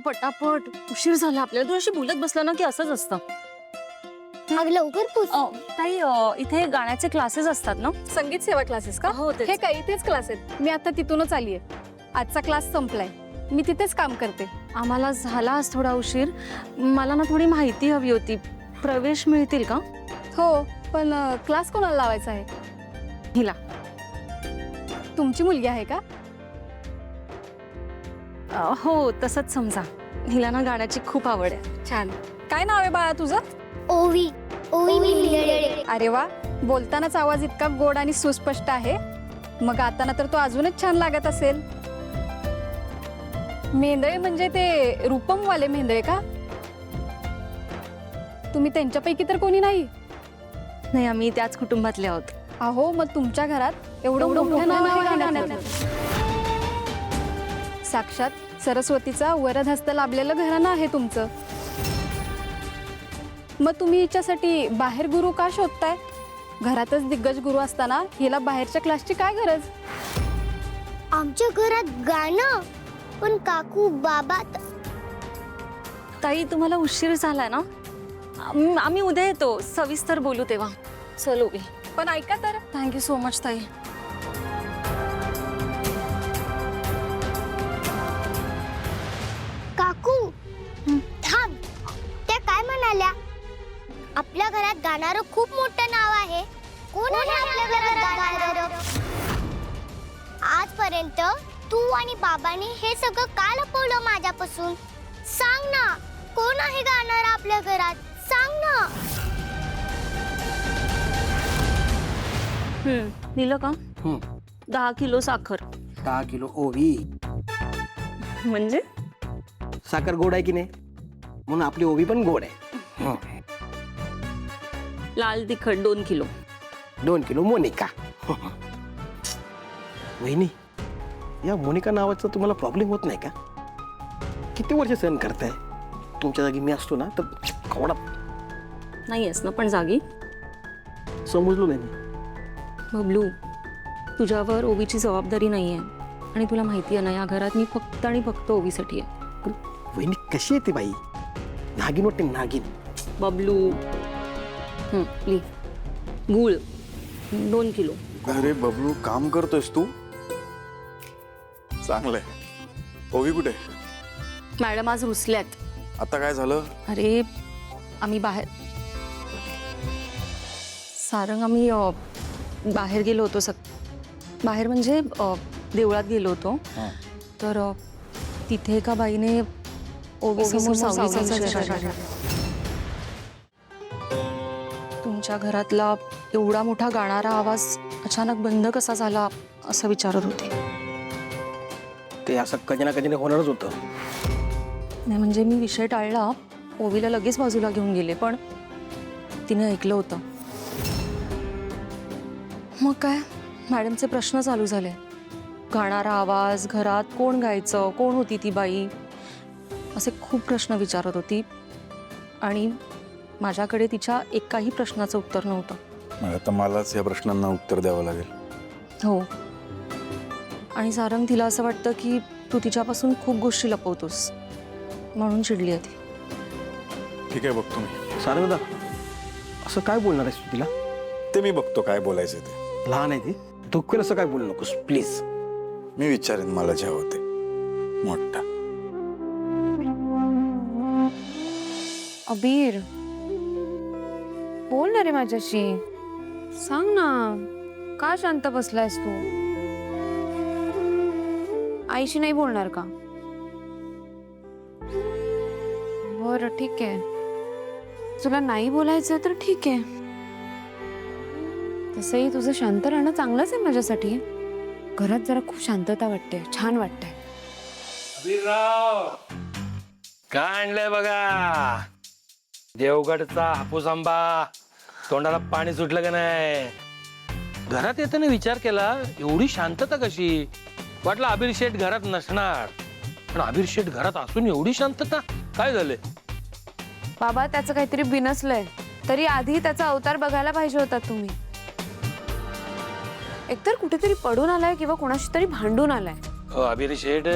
पटापट, उशीर झाला आपल्याला. तू अशी बोलत बसला ना की असंच असतं. अग लवकर पोच. ताई, इथे गाण्याचे क्लासेस असतात ना? संगीत सेवा क्लासेस का? हो, तेच. हे काय इथेच क्लास आहेत. मी आता तिथूनच आलीये. आजचा क्लास संपलाय. मी तिथेच काम करते. आम्हाला झाला आज थोडा उशीर. मला ना थोडी माहिती हवी होती. प्रवेश मिळतील का? हो, पण क्लास कोणाला लावायचा आहे? हिला. तुमची मुलगी आहे का? हो, तसंच समजा. हिला ना गाण्याची खूप आवड आहे. छान. काय नाव आहे बाळा तुझं? ओवी. ओवी मिळेल. अरे वा, बोलतानाच आवाज इतका गोड आणि सुस्पष्ट आहे. मग गाताना तर तो अजूनच छान लागत असेल. मेंदळे म्हणजे ते रूपमवाले मेंदळे का? तुम्ही त्यांच्यापैकी तर कोणी नाही? नाही, आम्ही त्याच कुटुंबातले आहोत. अहो, मग तुमच्या घरात एवढं मोठं नाव आहे गाण्याचं. साक्षात सरस्वतीचा वरदहस्त लाभलेलं घराणं आहे तुमचं. मग तुम्ही हिच्यासाठी बाहेर गुरु का शोधताय? घरातच दिग्गज गुरु असताना हिला बाहेरच्या क्लासची काय गरज? आमच्या घरात गाणं पण काकू बाबा ताई, तुम्हाला उशीर झालाय ना? आम्ही उद्या येतो, सविस्तर बोलू तेव्हा. चल ओवी. पण ऐका तर. थँक्यू सो मच ताई. काकू थांब. त्या काय म्हणाल्या? आपल्या घरात गाणारं खूप मोठं नाव आहे. कोण आहे आपल्या घरात गाणारं? आजपर्यंत तू आणि बाबांनी हे सगळं का लपवलं माझ्यापासून? सांग ना, कोण आहे गाणारं आपल्या घरात? सांग ना. दिलं का? 10 किलो साखर. 10 किलो ओवी. म्हणजे साखर गोड आहे की नाही, म्हणून आपली ओवी पण गोड आहे. लाल तिखट 2 किलो. 2 किलो मोनिका. वहिनी, या मोनिका नावाचा तुम्हाला प्रॉब्लेम होत नाही का? किती वर्ष सहन करताय? तुमच्या जागी मी असतो ना तर कवडा नाही आहेस ना पण जागी. समजलो नाही मी. बबलू, तुझ्यावर ओवीची जबाबदारी नाही आहे. आणि तुला माहिती आहे ना, या घरात मी फक्त आणि फक्त ओवीसाठी आहे. पण वहिनी कशी येते बाई? नागिन वाटते नागिन. बबलू, प्लीज. गूळ 2 किलो. अरे बबलू, काम करतोयस तू? चांगलंय. ओवी कुठे? मॅडम आज रुसल्यात. आता काय झालं? अरे, आम्ही बाहेर सारंग आम्ही बाहेर गेलो होतो. बाहेर म्हणजे देवळात गेलो होतो. तर तिथे एका बाईने ओवीसमोर सावलीचा विषय काढला. तुमच्या घरातला एवढा मोठा गाणारा आवाज अचानक बंद कसा झाला असं विचारत होते. ते असं कजना होणारच होतं. नाही म्हणजे मी विषय टाळला. ओवीला लगेच बाजूला घेऊन गेले, पण तिने ऐकलं होतं. मग काय, मॅडमचे प्रश्न चालू झाले. गाणारा आवाज, घरात कोण गायचं, कोण होती ती बाई, असे खूप प्रश्न विचारत होती. आणि माझ्याकडे तिच्या एकाही प्रश्नाचं उत्तर नव्हतं. मग आता मलाच या प्रश्नांना उत्तर द्यावं लागेल. हो. आणि सारंग, तिला असं वाटतं की तू तिच्यापासून खूप गोष्टी लपवतोस, म्हणून चिडली आहे ती. ठीक आहे, बघतो मी. सारंग दादा, असं काय बोलणार आहेस तू तिला? ते मी बघतो काय बोलायचं ते. लहान आहे ती, दुःखेल असं काय बोलू नकोस प्लीज. मी विचारेन मला जे हवं ते. मोठा अबीर, बोल ना रे माझ्याशी. सांग ना, का शांत बसलायस तू? आईशी नाही बोलणार का? बरं, ठीक आहे. तुला नाही बोलायचं तर ठीक आहे. तसंही तुझं शांत राहणं चांगलंच आहे माझ्यासाठी. घरात जरा खूप शांतता वाटते, छान वाटतंय. काय आणलंय बघा? देवगडचा हापूस आंबा. तोंडाला पाणी सुटलं का नाही? घरात येताना विचार केला, एवढी शांतता कशी? वाटलं अबीर शेठ घरात नसणार, पण अबीर शेठ घरात असून एवढी शांतता? काय झालंय? बाबा, त्याचं काहीतरी बिनसलंय. तरी आधी त्याचा अवतार बघायला पाहिजे होता तुम्ही. एकतर कुठेतरी पडून आलाय किंवा कोणाशी तरी भांडून आलाय. अबीर शेठ,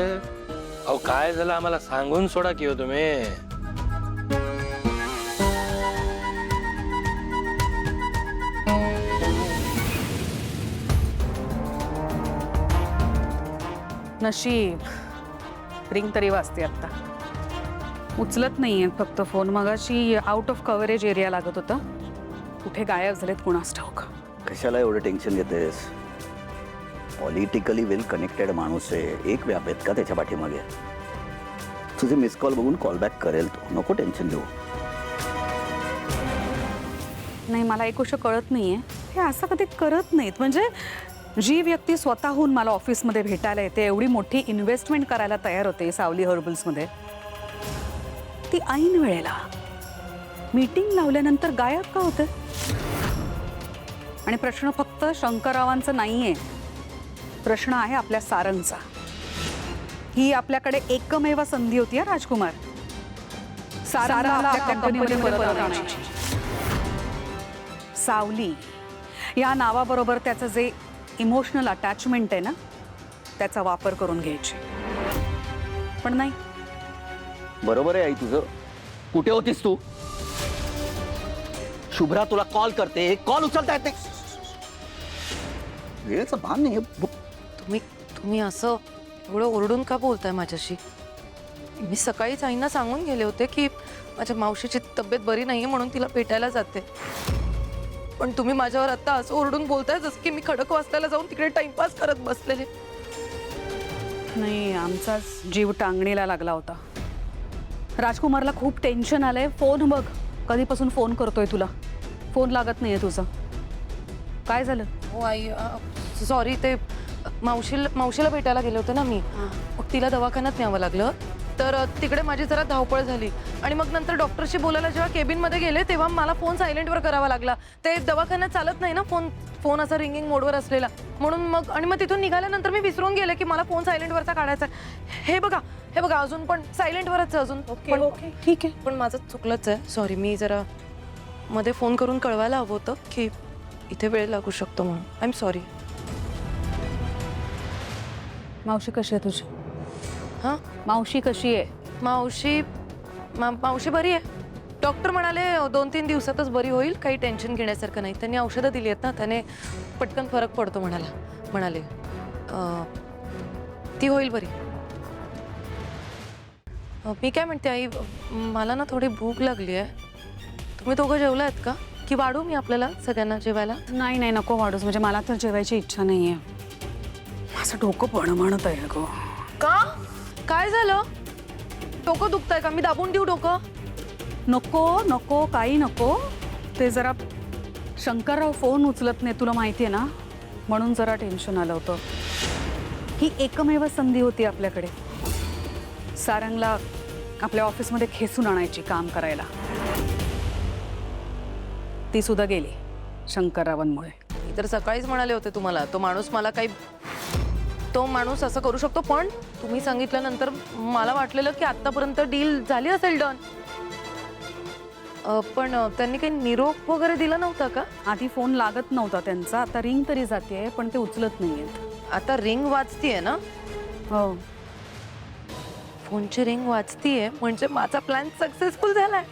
अहो काय झालं आम्हाला सांगून सोडा की हो तुम्ही. नशीब रिंग तरी वाजते आता. उचलत नाहीये फक्त फोन. मगाशी आउट ऑफ कव्हरेज एरिया लागत होता. कुठे गायब झालेत कुणास ठाऊक. कशाला एवढं टेन्शन घेतेस? पॉलिटिकली वेल कनेक्टेड माणूस आहे. एक व्याप आहेत का त्याच्या पाठीमागे? तुझे मिस कॉल बघून कॉल बॅक करेल तो. नको टेन्शन घेऊ. नाही, मला एक गोष्ट कळत नाहीये, हे असं कधी करत नाहीत. म्हणजे जी व्यक्ती स्वतःहून मला ऑफिसमध्ये भेटायला येते, एवढी मोठी इन्व्हेस्टमेंट करायला तयार होते सावली हर्बल्समध्ये, ती ऐन वेळेला मीटिंग लावल्यानंतर गायब का होते? आणि प्रश्न फक्त शंकररावांचा नाहीये, प्रश्न आहे आपल्या सारंगचा. ही आपल्याकडे एकमेव संधी होती हा राजकुमार, सारंगला आपल्या कंपनीमध्ये परत आणायची. सावली या नावाबरोबर त्याचं जे इमोशनल अटॅचमेंट आहे ना, त्याचा वापर करून घ्यायची. पण नाही. बरोबर आहे आई तुझं. कुठे होतीस तू? शुभ्रा तुला कॉल करते, कॉल उचलता येते. वेळेचं भान नाही. तुम्ही असं एवढं ओरडून का बोलताय माझ्याशी? मी सकाळीच आईंना सांगून गेले होते की माझ्या मावशीची तब्येत बरी नाहीये म्हणून तिला भेटायला जाते. पण तुम्ही माझ्यावर आता असं ओरडून बोलताय जसं की मी खडकवासल्याला जाऊन तिकडे टाइमपास करत बसलेले. नाही, आमचाच जीव टांगणीला लागला होता. राजकुमारला खूप टेन्शन आलंय. फोन बघ, कधीपासून फोन करतोय तुला, फोन लागत नाहीये तुझा. काय झालं? हो आई, सॉरी, ते मावशीला भेटायला गेले होते ना मी. मग तिला दवाखान्यात न्यावं लागलं, तर तिकडे माझी जरा धावपळ झाली. आणि मग नंतर डॉक्टरशी बोलायला जेव्हा केबिनमध्ये गेले तेव्हा मला फोन सायलेंटवर करावा लागला. ते दवाखान्यात चालत नाही ना फोन असा रिंगिंग मोडवर असलेला, म्हणून मग तिथून निघाल्यानंतर मी विसरून गेले की मला फोन सायलेंटवरचा काढायचा. हे बघा अजून पण सायलेंटवरच आहे अजून. ओके, ठीक आहे. पण माझं चुकलंच आहे, सॉरी. मी जरा मध्ये फोन करून कळवायला हवं होतं की इथे वेळ लागू शकतो म्हणून. I am sorry. मावशी कशी आहे तुझी? हां, मावशी कशी आहे? मावशी बरी आहे. डॉक्टर म्हणाले 2-3 दिवसातच बरी होईल, काही टेन्शन घेण्यासारखं नाही. त्यांनी औषधं दिली आहेत ना, त्याने पटकन फरक पडतो म्हणाले. ती होईल बरी. मी काय म्हणते आई, मला ना थोडी भूक लागली आहे. तुम्ही दोघं जेवला आहेत का? की वाढू मी आपल्याला सगळ्यांना जेवायला? नाही, नको वाढूस. म्हणजे मला तर जेवायची इच्छा नाहीये. माझं डोकं म्हणत आहे गो. का? काय झालं? डोकं दुखतंय का? मी दाबून देऊ डोकं? नको, काही नको. ते जरा शंकरराव फोन उचलत नाही, तुला माहिती आहे ना, म्हणून जरा टेन्शन आलं होतं. ही एकमेव संधी होती आपल्याकडे, सारंगला आपल्या ऑफिसमध्ये खेचून आणायची काम करायला. ती सुद्धा गेली शंकररावांमुळे. मी तर सकाळीच म्हणाले होते तुम्हाला, तो माणूस असं करू शकतो. पण तुम्ही सांगितल्यानंतर मला वाटलेलं की आतापर्यंत डील झाली असेल डन. पण त्यांनी काही निरोप वगैरे दिला नव्हता का? आधी फोन लागत नव्हता त्यांचा, आता रिंग तरी जाते पण ते उचलत नाहीयेत. आता रिंग वाजतीये ना? हो. फोनची रिंग वाजतीये म्हणजे माझा प्लॅन सक्सेसफुल झालाय.